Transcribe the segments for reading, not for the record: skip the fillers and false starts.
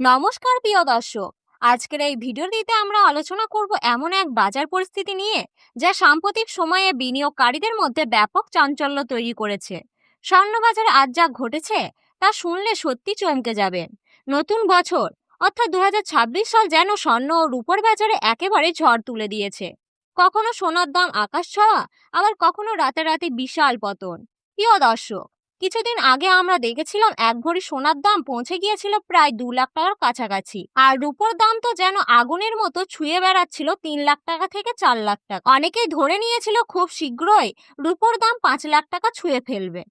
নমস্কার প্রিয় দর্শক। আজকের এই ভিডিওটিতে আমরা আলোচনা করব এমন এক বাজার পরিস্থিতি নিয়ে যা সাম্প্রতিক সময়ে বিনিয়োগকারীদের মধ্যে ব্যাপক চাঞ্চল্য তৈরি করেছে। স্বর্ণবাজারে আজ যা ঘটেছে তা শুনলে সত্যি চমকে যাবেন। নতুন বছর অর্থাৎ 2026 সাল যেন স্বর্ণ ও রূপোর বাজারে একেবারে ঝড় তুলে দিয়েছে। কখনো সোনার দাম আকাশ ছোঁয়া, আবার কখনো রাতারাতি বিশাল পতন। প্রিয় দর্শক, কিছুদিন আগে আমরা দেখেছিলাম এক ভরি সোনার দাম পৌঁছে গিয়েছিল প্রায় 2 লাখ টাকার কাছাকাছি, আর রূপোর দাম তো যেন আগুনের মতো ছুঁয়ে বেড়াচ্ছিল 3 লাখ টাকা থেকে 4 লাখ টাকা। অনেকেই ধরে নিয়েছিল খুব শীঘ্রই রূপোর দাম 5 লাখ টাকা ছুঁয়ে ফেলবে।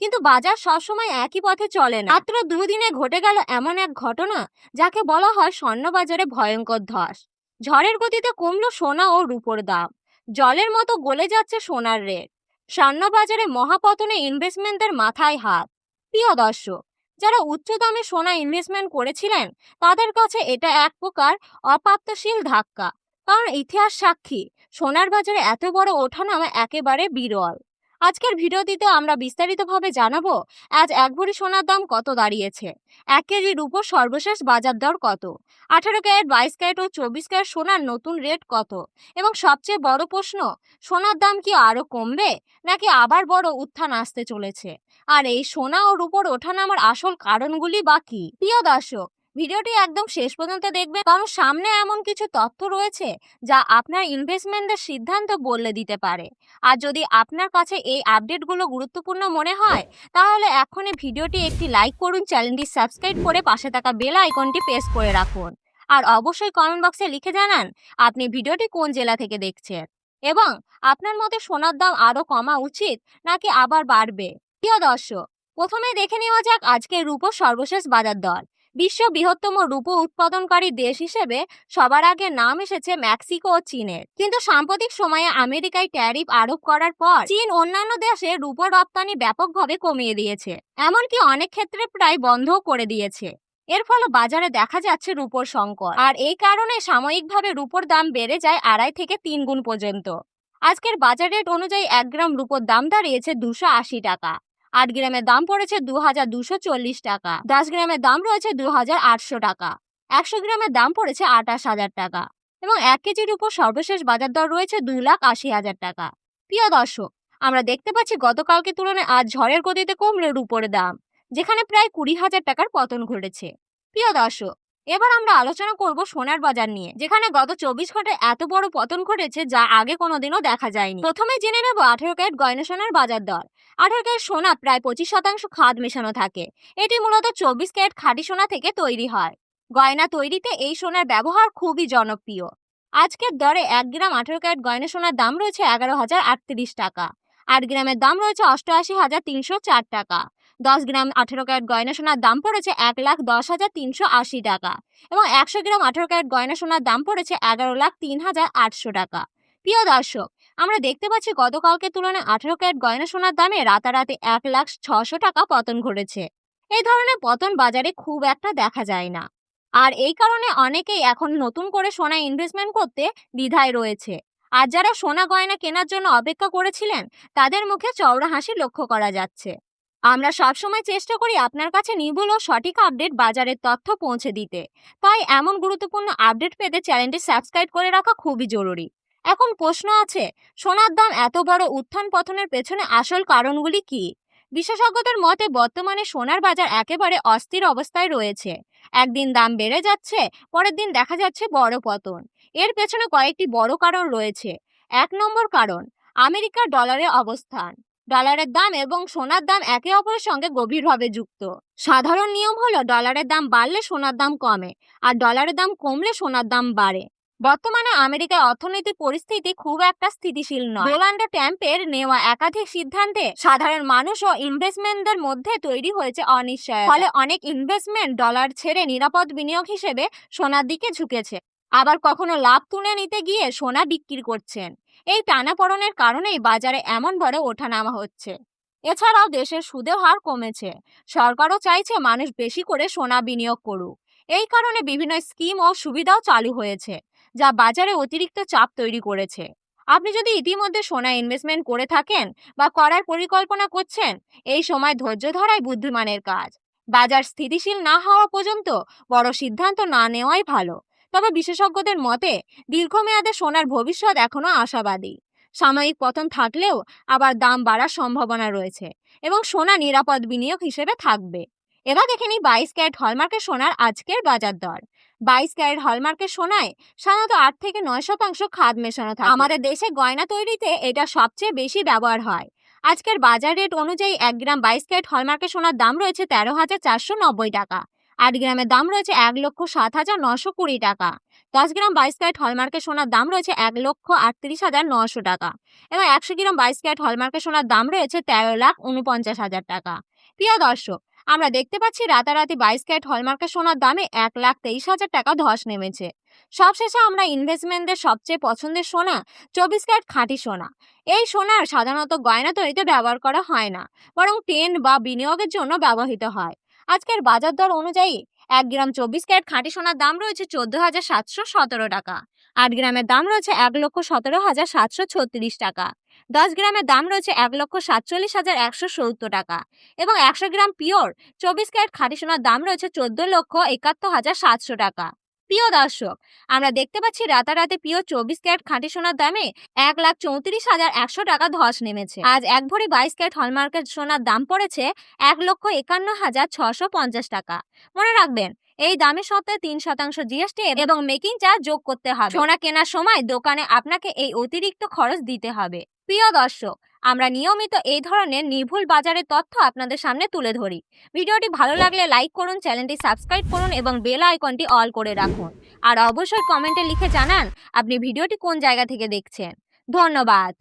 কিন্তু বাজার সবসময় একই পথে চলে না। মাত্র 2 দিনে ঘটে গেল এমন এক ঘটনা যাকে বলা হয় স্বর্ণবাজারে ভয়ঙ্কর ধস। ঝড়ের গতিতে কমলো সোনা ও রূপোর দাম, জলের মতো গলে যাচ্ছে সোনার রেট। স্বর্ণবাজারে মহাপতনে ইনভেস্টমেন্টদের মাথায় হাত। প্রিয় দর্শক, যারা উচ্চ দামে সোনা ইনভেস্টমেন্ট করেছিলেন তাদের কাছে এটা এক প্রকার অপ্রাপ্তশীল ধাক্কা। কারণ ইতিহাস সাক্ষী, সোনার বাজারে এত বড় ওঠানামা একেবারে বিরল। আজকের ভিডিওটিতে আমরা বিস্তারিতভাবে জানাবো আজ এক ভরি সোনার দাম কত দাঁড়িয়েছে, 1 কেজি রূপোর সর্বশেষ বাজার দর কত, 18 ক্যারেট, 22 ক্যারেট ও 24 ক্যারেট সোনার নতুন রেট কত, এবং সবচেয়ে বড় প্রশ্ন, সোনার দাম কি আরো কমবে নাকি আবার বড় উত্থান আসতে চলেছে। আর এই সোনা ও রূপোর ওঠানামার আসল কারণগুলি বা কি। প্রিয় দর্শক, ভিডিওটি একদম শেষ পর্যন্ত দেখবেন, কারণ সামনে এমন কিছু তথ্য রয়েছে যা আপনার ইনভেস্টমেন্টের সিদ্ধান্ত বদলে দিতে পারে। আর যদি আপনার কাছে এই আপডেটগুলো গুরুত্বপূর্ণ মনে হয় তাহলে এখনই ভিডিওটি একটি লাইক করুন, চ্যানেলটি সাবস্ক্রাইব করে পাশে থাকা বেল আইকনটি প্রেস করে রাখুন। আর অবশ্যই কমেন্ট বক্সে লিখে জানান আপনি ভিডিওটি কোন জেলা থেকে দেখছেন এবং আপনার মতে সোনার দাম আরো কমা উচিত নাকি আবার বাড়বে। প্রিয় দর্শক, প্রথমে দেখে নেওয়া যাক আজকের রূপোর সর্বশেষ বাজার দর। বিশ্ব বৃহত্তম রূপো উৎপাদনকারী দেশ হিসেবে সবার আগে নাম এসেছে মেক্সিকো ও চীনের, কিন্তু সাম্প্রতিক সময়ে আমেরিকায় ট্যারিফ আরোপ করার পর চীন অন্যান্য দেশে রূপোর রপ্তানি ব্যাপকভাবে কমিয়ে দিয়েছে, এমনকি অনেক ক্ষেত্রে প্রায় বন্ধও করে দিয়েছে। এর ফলে বাজারে দেখা যাচ্ছে রূপোর সংকট, আর এই কারণে সাময়িকভাবে রূপোর দাম বেড়ে যায় 2.5 থেকে 3 গুণ পর্যন্ত। আজকের বাজার রেট অনুযায়ী 1 গ্রাম রূপোর দাম দাঁড়িয়েছে 280 টাকা, 8 গ্রামের দাম পড়েছে 2240 টাকা, 10 গ্রামের দাম রয়েছে 2800 টাকা, 100 গ্রামের দাম পড়েছে 28,000 টাকা, এবং 1 কেজির উপর সর্বশেষ বাজার দর রয়েছে 2,80,000 টাকা। প্রিয় দর্শক, আমরা দেখতে পাচ্ছি গতকালকে তুলনায় আজ ঝড়ের গতিতে কমলো রূপোর দাম, যেখানে প্রায় 20,000 টাকার পতন ঘটেছে। প্রিয় দর্শক, এবার আমরা আলোচনা করব সোনার বাজার নিয়ে, যেখানে গত 24 ঘন্টায় এত বড় পতন ঘটেছে যা আগে কোনোদিনও দেখা যায়নি। প্রথমে জেনে নেব 18 ক্যারেট গয়না সোনার বাজার দর। 18 ক্যারেট সোনা প্রায় 25% খাদ মেশানো থাকে। এটি মূলত 24 ক্যারেট খাঁটি সোনা থেকে তৈরি হয়। গয়না তৈরিতে এই সোনার ব্যবহার খুবই জনপ্রিয়। আজকের দরে 1 গ্রাম 18 ক্যারেট গয়না সোনার দাম রয়েছে 11,038 টাকা, 8 গ্রামের দাম রয়েছে 88,304 টাকা, 10 গ্রাম 18 ক্যারেট গয়না সোনার দাম পড়েছে 1,10,380 টাকা, এবং 100 গ্রাম 18 ক্যারেট গয়না সোনার দাম পড়েছে 11,03,800 টাকা। প্রিয় দর্শক, আমরা দেখতে পাচ্ছি গতকালকে তুলনায় 18 ক্যারেট গয়না সোনার দামে রাতারাতি 1,06,000 টাকা পতন ঘটেছে। এই ধরনের পতন বাজারে খুব একটা দেখা যায় না, আর এই কারণে অনেকেই এখন নতুন করে সোনা ইনভেস্টমেন্ট করতে দ্বিধায় রয়েছে। আর যারা সোনা গয়না কেনার জন্য অপেক্ষা করেছিলেন তাদের মুখে চওড়া হাসি লক্ষ্য করা যাচ্ছে। আমরা সবসময় চেষ্টা করি আপনার কাছে নির্ভুল ও সঠিক আপডেট বাজারের তথ্য পৌঁছে দিতে, তাই এমন গুরুত্বপূর্ণ আপডেট পেতে চ্যানেলটি সাবস্ক্রাইব করে রাখা খুবই জরুরি। এখন প্রশ্ন আছে, সোনার দাম এত বড় উত্থান পতনের পেছনে আসল কারণগুলি কি? বিশেষজ্ঞদের মতে বর্তমানে সোনার বাজার একেবারে অস্থির অবস্থায় রয়েছে। একদিন দাম বেড়ে যাচ্ছে, পরের দিন দেখা যাচ্ছে বড় পতন। এর পেছনে কয়েকটি বড় কারণ রয়েছে। 1 নম্বর কারণ, আমেরিকার ডলারের অবস্থান। ডলারের দাম এবং সোনার দাম একে অপরের সঙ্গে গভীরভাবে যুক্ত। সাধারণ নিয়ম হলো ডলারের দাম বাড়লে সোনার দাম কমে, আর ডলারের দাম কমলে সোনার দাম বাড়ে। বর্তমানে আমেরিকার অর্থনৈতিক পরিস্থিতি খুব একটা স্থিতিশীল নয়। ডোনাল্ড ট্রাম্পের নেওয়া একাধিক সিদ্ধান্তে সাধারণ মানুষ ও ইনভেস্টমেন্টদের মধ্যে তৈরি হয়েছে অনিশ্চয়তা। ফলে অনেক ইনভেস্টমেন্ট ডলার ছেড়ে নিরাপদ বিনিয়োগ হিসেবে সোনার দিকে ঝুঁকেছে, আবার কখনো লাভ তুলে নিতে গিয়ে সোনা বিক্রি করছেন। এই টানাপোড়েনের কারণেই বাজারে এমন বড় ওঠানামা হচ্ছে। এছাড়াও দেশের সুদের হার কমেছে, সরকারও চাইছে মানুষ বেশি করে সোনা বিনিয়োগ করুক। এই কারণে বিভিন্ন স্কিম ও সুবিধাও চালু হয়েছে, যা বাজারে অতিরিক্ত চাপ তৈরি করেছে। আপনি যদি ইতিমধ্যে সোনা ইনভেস্টমেন্ট করে থাকেন বা করার পরিকল্পনা করছেন, এই সময় ধৈর্য ধরাই বুদ্ধিমানের কাজ। বাজার স্থিতিশীল না হওয়া পর্যন্ত বড় সিদ্ধান্ত না নেওয়াই ভালো। তবে বিশেষজ্ঞদের মতে দীর্ঘমেয়াদে সোনার ভবিষ্যৎ এখনো আশাবাদী। সাময়িক পতন থাকলেও আবার দাম বাড়ার সম্ভাবনা রয়েছে এবং সোনা নিরাপদ বিনিয়োগ হিসেবে থাকবে। এবার দেখে নিই 22 ক্যারেট হলমার্কের সোনার আজকের বাজার দর। 22 ক্যারেট হলমার্কের সোনায় সাধারণত 8 থেকে 9% খাদ মেশানো থাকে। আমাদের দেশে গয়না তৈরিতে এটা সবচেয়ে বেশি ব্যবহার হয়। আজকের বাজার রেট অনুযায়ী 1 গ্রাম 22 ক্যারেট হলমার্কের সোনার দাম রয়েছে 13,490 টাকা। 8 গ্রামের দাম রয়েছে 1,07,920 টাকা। 10 গ্রাম 22 ক্যারেট হলমার্কের সোনার দাম রয়েছে 1,38,900 টাকা এবং 100 গ্রাম 22 ক্যারেট হলমার্কের সোনার দাম রয়েছে 13,49,000 টাকা। প্রিয় দর্শক, আমরা দেখতে পাচ্ছি রাতারাতি 22 ক্যারেট হলমার্কের সোনার দামে 1,23,000 টাকা ধস নেমেছে। সবশেষে আমরা ইনভেস্টমেন্টদের সবচেয়ে পছন্দের সোনা 24 ক্যারেট খাঁটি সোনা। এই সোনা সাধারণত গয়না তৈরিতে ব্যবহার করা হয় না, বরং টেন্ট বা বিনিয়োগের জন্য ব্যবহৃত হয়। আজকের বাজার দর অনুযায়ী 1 গ্রাম 24 ক্যারেট খাঁটি সোনার দাম রয়েছে 14,717 টাকা। 8 গ্রামের দাম রয়েছে 1,17,736 টাকা। 10 গ্রামের দাম রয়েছে 1,47,170 টাকা এবং 100 গ্রাম পিওর 24 ক্যারেট খাঁটি সোনার দাম রয়েছে 14,71,700 টাকা। প্রিয় দর্শক, আমরা দেখতে পাচ্ছি রাতারাতি পিওর 24 ক্যারেট খাঁটি সোনার দামে 1,34,100 টাকা ধস নেমেছে। আজ এক ভরি 22 ক্যারেট হলমার্কের সোনার দাম পড়েছে 1,51,650 টাকা। মনে রাখবেন, এই দামের সাথে 3% জিএসটি এবং মেকিং চার্জ যোগ করতে হবে। সোনা কেনার সময় দোকানে আপনাকে এই অতিরিক্ত খরচ দিতে হবে। প্রিয় দর্শক, আমরা নিয়মিত এই ধরনের নির্ভুল বাজারের তথ্য আপনাদের সামনে তুলে ধরি। ভিডিওটি ভালো লাগলে লাইক করুন, চ্যানেলটি সাবস্ক্রাইব করুন এবং বেল আইকনটি অল করে রাখুন। আর অবশ্যই কমেন্টে লিখে জানান আপনি ভিডিওটি কোন জায়গা থেকে দেখছেন। ধন্যবাদ।